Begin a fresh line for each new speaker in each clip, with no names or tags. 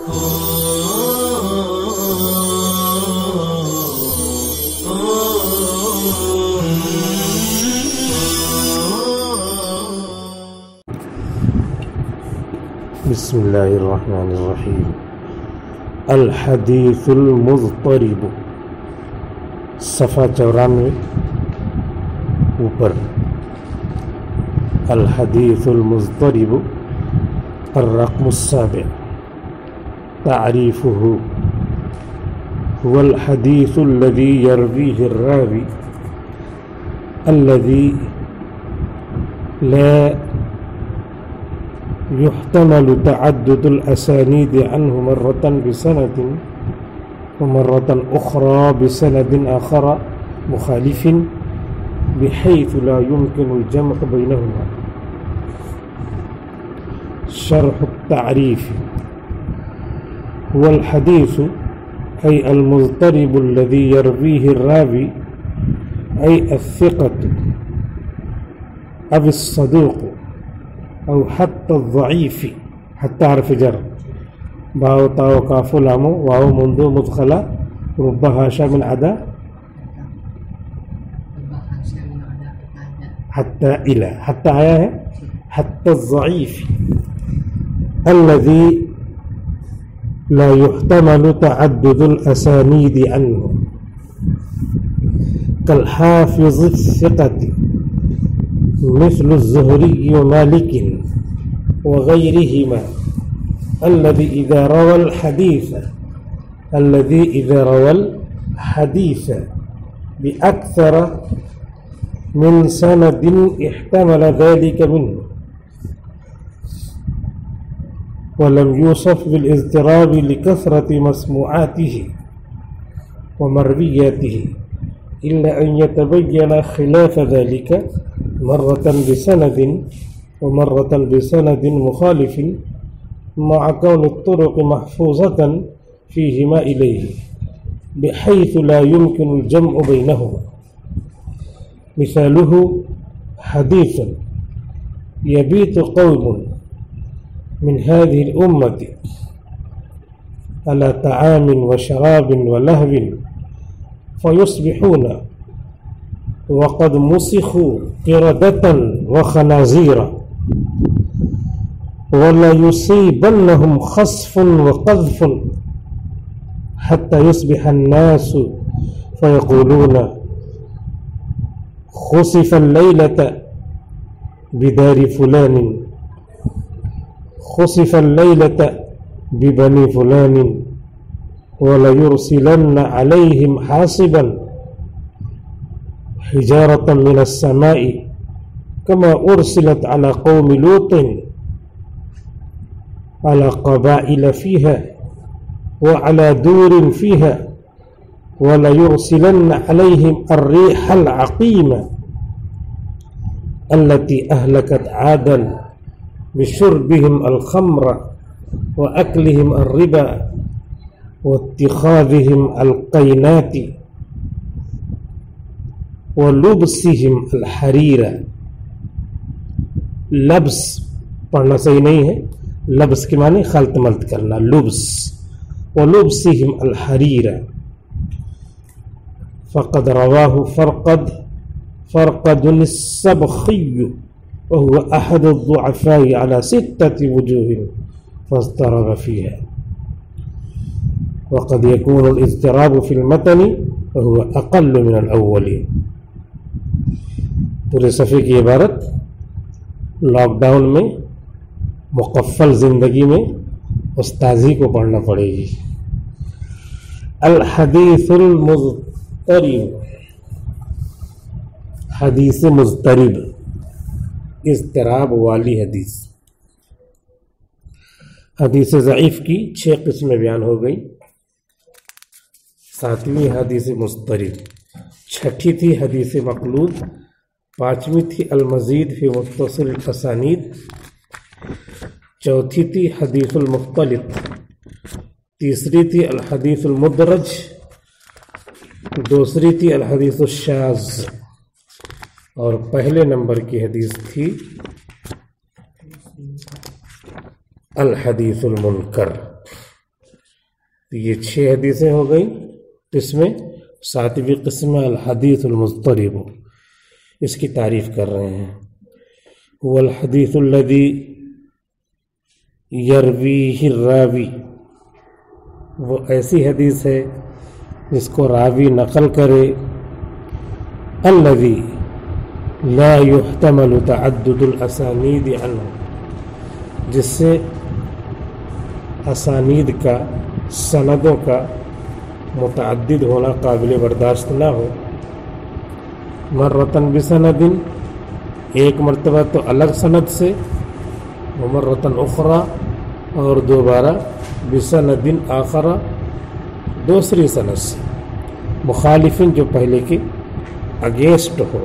بسم اللہ الرحمن الرحیم۔ الحدیث المضطرب، صفحہ 94 اوپر۔ الحدیث المضطرب الرقم السابع۔ تعریفه هو الحديث الذي يرويه الراوي الذي لا يحتمل تعدد الأسانيد عنه مرة بسند ومرة أخرى بسند آخر مخالف بحيث لا يمكن الجمع بينهما. شرح التعريف: هو الحديث أي المضطرب الذي يرويه الراوي أي الثقة أو الصدوق أو حتى الضعيف، حتى حرف جر، باء تاء كاف لام واو منذ مدخلة رب هاشا من عدا حتى إلى، حتى آیا ہے حتى الضعيف الذي لا يحتمل تعدد الأسانيد عنه كالحافظ الثقة مثل الزهري ومالك وغيرهما الذي إذا روى الحديث بأكثر من سند احتمل ذلك منه ولم يوصف بالاضطراب لكثرة مسموعاته ومروياته إلا أن يتبين خلاف ذلك مرة بسند ومرة بسند مخالف مع كون الطرق محفوظة فيهما إليه بحيث لا يمكن الجمع بينهما. مثاله: حديث يبيت قوم من هذه الأمة على طعام وشراب ولهو فيصبحون وقد مسخوا قردة وخنازير ولا يصيبنهم خسف وقذف حتى يصبح الناس فيقولون خسف الليلة بدار فلان، خسف الليلة ببني فلان، ولا يرسلن عليهم حاصبا حجارة من السماء كما أرسلت على قوم لوط على قبائل فيها وعلى دور فيها، ولا يرسلن عليهم الريح العقيمة التي أهلكت عادا بشربهم الخمر وأكلهم الربا واتخاذهم القينات ولبسهم الحرير. لبس پڑھنا صحیح نہیں ہے، لبس کے معنی خلط ملط کرنا، لبس. ولبسهم الحرير. فقد رواه فرقد السبخي وهو أحد الضعفاء على 6 وجوه فاضطرب فيها. وقد يكون الاضطراب في المتن وهو أقل من الأول. پورے صفحے کی عبارت لاک ڈاؤن میں مقفل زندگی میں استاذی کو پڑھنا پڑے گی. الحدیث المضطرب، حدیث مضطرب، اضطراب والی حدیث. حدیث ضعیف کی 6 قسمیں بیان ہو گئی. 7ویں حدیث مضطرب، 6ٹھی تھی حدیث مقلوب، 5ویں تھی المزید فی متصل الاسانید، 4تھی تھی حدیث المختلط، 3ری تھی الحدیث المدرج، 2ری تھی الحدیث الشاذ، اور پہلے نمبر کی حدیث تھی الحدیث المنکر. تو یہ 6 حدیثیں ہو گئیں. اس میں 7ویں قسم الحدیث المضطرب، اس کی تعریف کر رہے ہیں. هو الحدیث الذي یرویہ الراوی، وہ ایسی حدیث ہے جس کو راوی نقل کرے. الذی لا يحتمل تعدد الاسانید عنہ، جس سے اسانید کا، سندوں کا متعدد ہونا قابل برداشت نہ ہو. مرتن بسند، ایک مرتبہ تو الگ سند سے، ومرتن اخرى، اور دوبارہ بسند آخر، دوسری سند سے، مخالفن جو پہلے کے اگینسٹ ہو،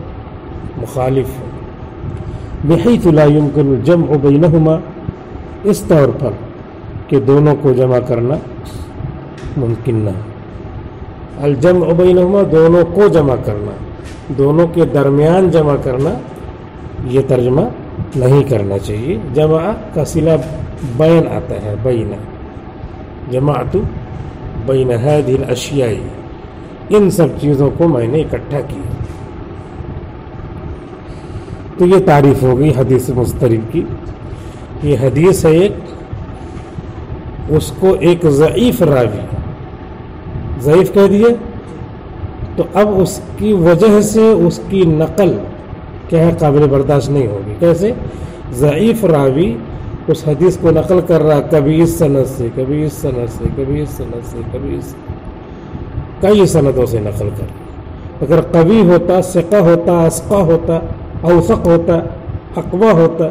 مخالف ہو. بحیث لا يمکن الجمع بینہما، اس طور پر کہ دونوں کو جمع کرنا ممکن نہ ہو. الجمع بینہما، دونوں کو جمع کرنا، دونوں کے درمیان جمع کرنا، یہ ترجمہ نہیں کرنا چاہیے. جمع کا صلہ بین آتا ہے، بین، جمعت بین ہذہ الاشیاء، ان سب چیزوں کو میں نے اکٹھا کیا. تو یہ تعریف ہو گئی حدیث مضطرب کی. یہ حدیث ہے ایک، اس کو ایک ضعیف راوی ضعیف کہہ دیے، تو اب اس کی وجہ سے اس کی نقل کیا ہے، قابل برداشت نہیں ہوگی. کیسے؟ ضعیف راوی اس حدیث کو نقل کر رہا، کبھی اس سند سے، کبھی اس سند سے، کبھی اس سند سے، کبھی اس، کئی سندوں سے نقل کر رہا. اگر قوی ہوتا، ثقہ ہوتا، اسقہ ہوتا، اوثق ہوتا، اقوی ہوتا،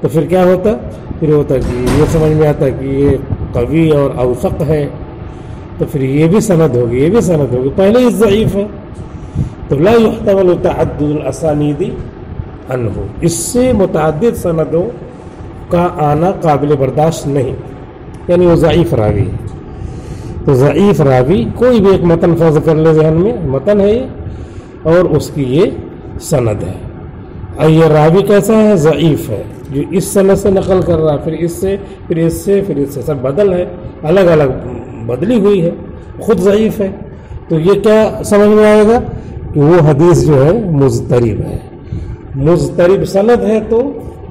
تو پھر کیا ہوتا؟ پھر ہوتا کہ یہ سمجھ میں آتا کہ یہ قوی اور اوثق ہے، تو پھر یہ بھی سند ہوگی، یہ بھی سند ہوگی. پہلے ہی ضعیف ہے، تو لا يحتمل تعدد الاسانید عنہ، اس سے متعدد سندوں کا آنا قابل برداشت نہیں، یعنی وہ ضعیف راوی ہے. تو ضعیف راوی کوئی بھی ایک متن فرض کر لے ذہن میں، متن ہے یہ اور اس کی یہ سند ہے. اور یہ راوی کیسا ہے؟ ضعیف ہے، جو اس سند سے نقل کر رہا، پھر اس سے، پھر اس سے، پھر اس سے، سب بدل ہے، الگ الگ بدلی ہوئی ہے، خود ضعیف ہے. تو یہ کیا سمجھ میں آئے گا کہ وہ حدیث جو ہے مضطرب ہے. مضطرب سند ہے تو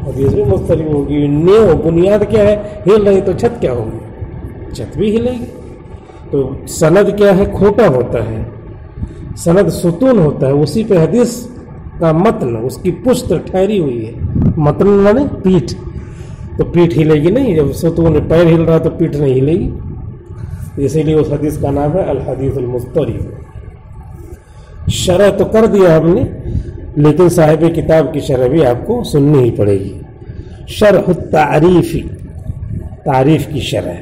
حدیث بھی مضطرب ہوگی. نیو بنیاد کیا ہے؟ ہل رہی، تو چھت کیا ہوگی؟ چھت بھی ہلے گی. تو سند کیا ہے؟ کھوٹا ہوتا ہے. سند ستون ہوتا ہے، اسی پہ حدیث کا متن، اس کی پشت ٹھہری ہوئی ہے. متن مانے پیٹھ، تو پیٹھ ہلے گی نہیں. جب ستون پیر ہل رہا تو پیٹھ نہیں ہلے گی. اسی لیے اس حدیث کا نام ہے الحدیث المضطرب. شرح تو کر دیا ہم نے، لیکن صاحب کتاب کی شرح بھی آپ کو سننی ہی پڑے گی. شرح التعریف، تعریف کی شرح.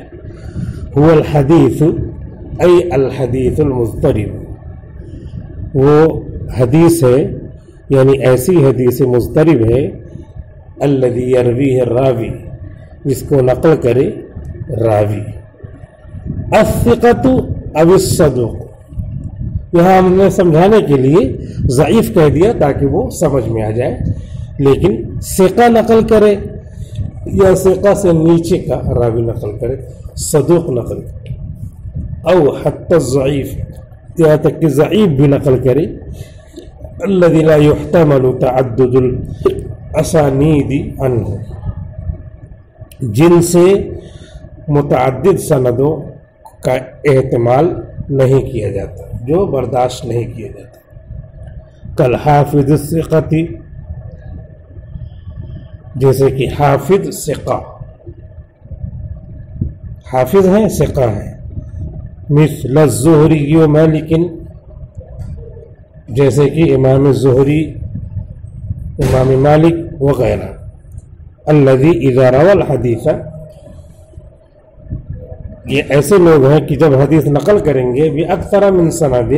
هو الحدیث ای الحدیث المضطرب، وہ حدیث ہے یعنی ایسی حدیث مضطرب ہے، الذی یرویہ الراوی، جس کو نقل کرے راوی. الثقۃ او الصدوق، یہاں ہم نے سمجھانے کے لیے ضعیف کہہ دیا تاکہ وہ سمجھ میں آ جائے. لیکن ثقہ نقل کرے یا ثقہ سے نیچے کا راوی نقل کرے، صدوق نقل کرے، او حتی الضعیف، یہاں تک کہ ضعیف بھی نقل کرے. الذی لا يحتمل تعدد الاسانید عنہ، جن سے متعدد سندوں کا احتمال نہیں کیا جاتا، جو برداشت نہیں کیا جاتا. کالحافظ الثقۃ، جیسے کہ حافظ ثقہ، حافظ ہیں، ثقہ ہیں. مثل الزہری و مالک، جیسے کہ امام زہری، امام مالک وغیرہ. الذی اذا روى الحدیث، یہ ایسے لوگ ہیں کہ جب حدیث نقل کریں گے بھی اکثر من سند،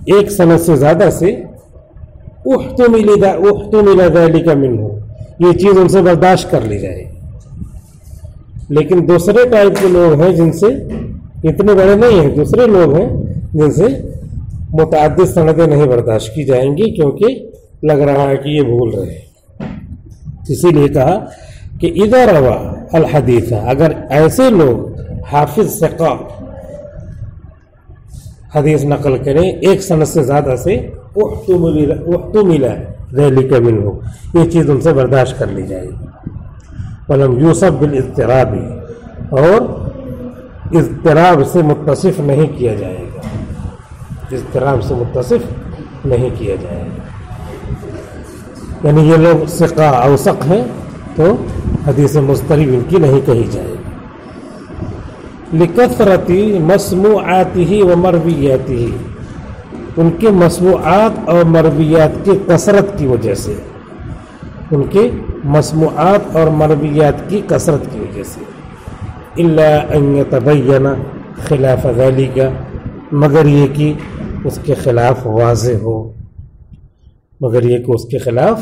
ایک سند سے زیادہ سے، احتمل ذلک منہ، یہ چیز ان سے برداشت کر لی جائے. لیکن دوسرے ٹائپ کے لوگ ہیں جن سے اتنے بڑے نہیں ہیں، دوسرے لوگ ہیں جن سے متعدد سندیں نہیں برداشت کی جائیں گی، کیونکہ لگ رہا ہے کہ یہ بھول رہے ہیں. اسی لیے کہا کہ اذا روا الحدیث، اگر ایسے لوگ حافظ ثقہ حدیث نقل کریں ایک سند سے زیادہ سے احتمل ذلک منہ، یہ چیز ان سے برداشت کر لی جائے گی. ولم یوصف بالاضطراب، اور اضطراب سے متصف نہیں کیا جائے گا، اضطراب سے متصف نہیں کیا جائے گا. یعنی یہ لوگ ثقہ اوثق ہیں تو حدیث مضطرب ان کی نہیں کہی جائے گی. لکثرت مسموعاتہ و مرویاتہ، ان کے مسموعات اور مرویات کی کثرت کی وجہ سے، ان کے مسموعات اور مرویات کی کثرت کی وجہ سے. الا ان یتبین خلاف ذلک، مگر یہ کہ اس کے خلاف واضح ہو، مگر یہ کہ اس کے خلاف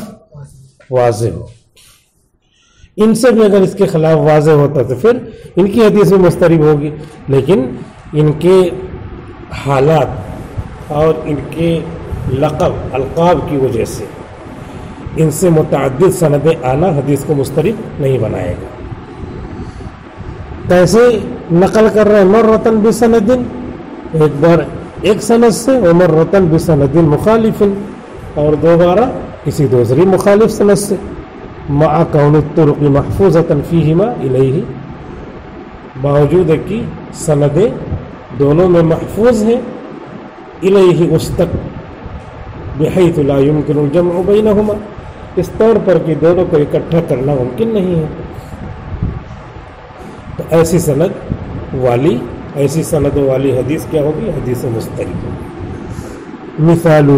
واضح ہو. ان سے بھی اگر اس کے خلاف واضح ہوتا تو پھر ان کی حدیث بھی مضطرب ہوگی، لیکن ان کے حالات اور ان کے لقب القاب کی وجہ سے ان سے متعدد سند اعلیٰ حدیث کو مضطرب نہیں بنائے گا. کیسے نقل کر رہے ہیں؟ مرتن بسند، ایک بار ایک سند سے، ومرتن بسند مخالف، اور دوبارہ کسی دوسری مخالف سند سے. مع کون الطرق محفوظۃ فیہما الیہ، باوجود ہے کہ سندیں دونوں میں محفوظ ہیں، الیہ اس تک، بحیث لا یمکن الجمع بینہما، اس طور پر کہ دونوں کو اکٹھا کرنا ممکن نہیں ہے. تو ایسی سند والی حدیث کیا ہوگی؟ حدیث مضطرب ہوگی. مثالہ،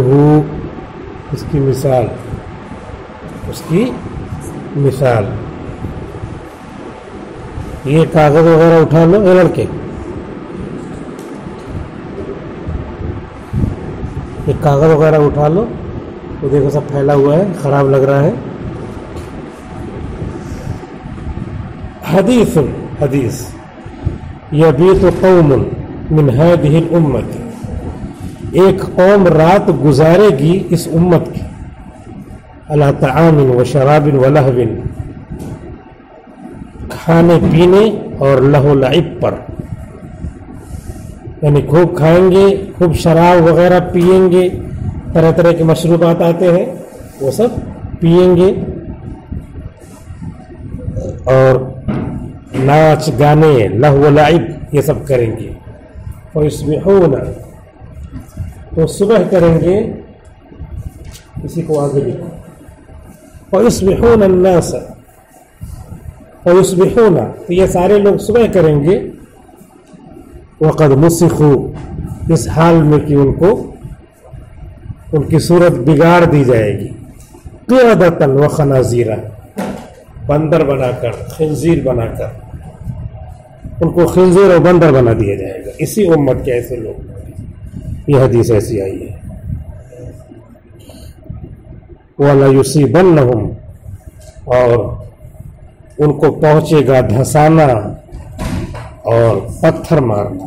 اس کی مثال، یہ کاغذ وغیرہ اٹھا لو اے لڑکے، یہ کاغذ وغیرہ اٹھا لو، وہ دیکھو سب پھیلا ہوا ہے، خراب لگ رہا ہے. حدیث یبیت قوم من هذه الامت، ایک قوم رات گزارے گی اس امت کی، علی طعام و شراب و لہو، کھانے پینے اور لہو لعب پر، یعنی خوب کھائیں گے، خوب شراب وغیرہ پئیں گے، طرح طرح کے مشروبات آتے ہیں وہ سب پئیں گے، اور ناچ گانے لہو لعب یہ سب کریں گے. ویصبحون، تو صبح کریں گے، اسی کو آگے لکھو. ویصبحون الناس، ویصبحون، تو یہ سارے لوگ صبح کریں گے، وقد مسخوا، اس حال میں کہ ان کی صورت بگاڑ دی جائے گی، قردۃ و خنازیر، بندر بنا کر، خنزیر بنا کر، ان کو خنزیر اور بندر بنا دیا جائے گا. اسی امت کے ایسے لوگ، یہ حدیث ایسی آئی ہے. وَلَيُصِيبَنَّهُمْ، اور ان کو پہنچے گا دھسانا اور پتھر مارنا،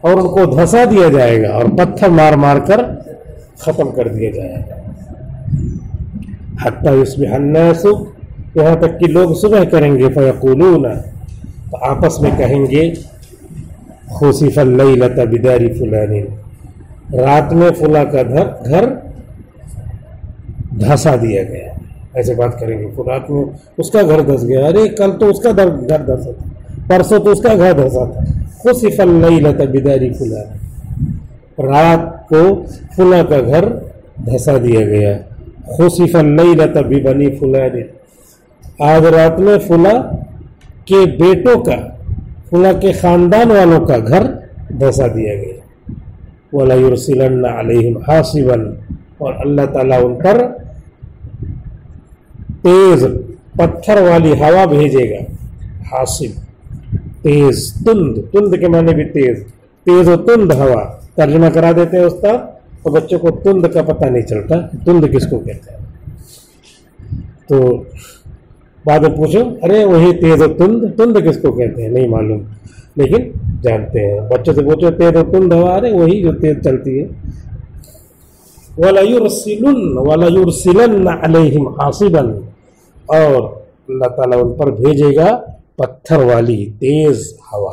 اور ان کو دھسا دیا جائے گا اور پتھر مار مار کر ختم کر دیا جائے گا. حَتَّى يُصْبِحَ النَّاسُ، یہاں تک کہ لوگ صبح کریں گے، فَيَقُولُونَ، تو آپس میں کہیں گے، خُسِفَ اللَّيْلَةَ بِدَارِ فُلَانٍ، رات میں فلاں کا گھر دھسا دیا گیا. ایسے بات کریں گے، رات میں اس کا گھر دھس گیا، ارے کل تو اس کا گھر دھسا تھا، پرسوں تو اس کا گھر دھسا تھا. خُسِفَ اللَّيْلَةَ بِدَارِ فُلَانٍ، رات کو فلاں کا گھر دھسا دیا گیا. خُسِفَ اللَّيْلَةَ بِبَنِي فُلَانٍ، آج رات میں فلاں کے بیٹوں کا، فلاں کے خاندان والوں کا گھر دھسا دیا گیا. وَلَيُرْسِلَنَّ عَلَيْهِمْ حَاصِبًا، اور اللہ تعالیٰ ان پر تیز پتھر والی ہوا بھیجے گا. حاصب تیز، تند کے معنی بھی تیز و تند ہوا. ترجمہ کرا دیتے ہیں استاد، تو بچوں کو تند کا پتہ نہیں چلتا، تند کس کو کہتے ہیں. تو بعد میں پوچھو، ارے وہی تیز و تند کس کو کہتے ہیں؟ نہیں معلوم، لیکن جانتے ہیں. بچوں سے پوچھو تیز و تند ہوا، ارے وہی جو تیز چلتی ہے. وَلَيُرْسِلَنَّ عَلَيْهِمْ حَاصِبًا، اور اللہ تعالیٰ ان پر بھیجے گا پتھر والی تیز ہوا.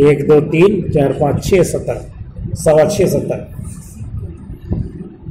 1 2 3 4 5 6 7, 6.25 7,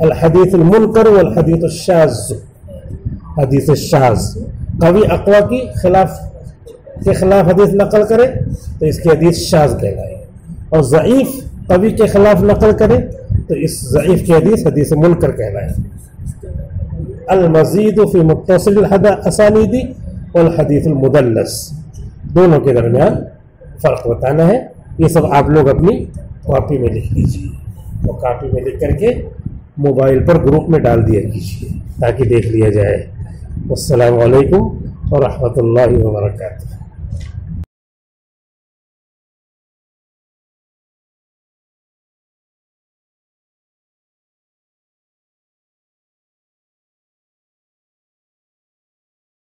الحدیث المنکر والحدیث الشاذ، حدیث شاذ قوی اقوا کی خلاف حدیث نقل کرے تو اس کی حدیث شاذ کہلائے، اور ضعیف قوی کے خلاف نقل کرے تو اس ضعیف کی حدیث حدیث منکر کہلائے۔ المزید فی متصل الاسانید والحدیث المدلس، دونوں کے درمیان فرق بتانا ہے۔ یہ سب آپ لوگ اپنی کاپی میں لکھ لیجیے، اور کاپی میں لکھ کر کے موبائل پر گروپ میں ڈال دیا کیجیے تاکہ دیکھ لیا جائے۔ السلام علیکم ورحمۃ اللہ وبرکاتہ۔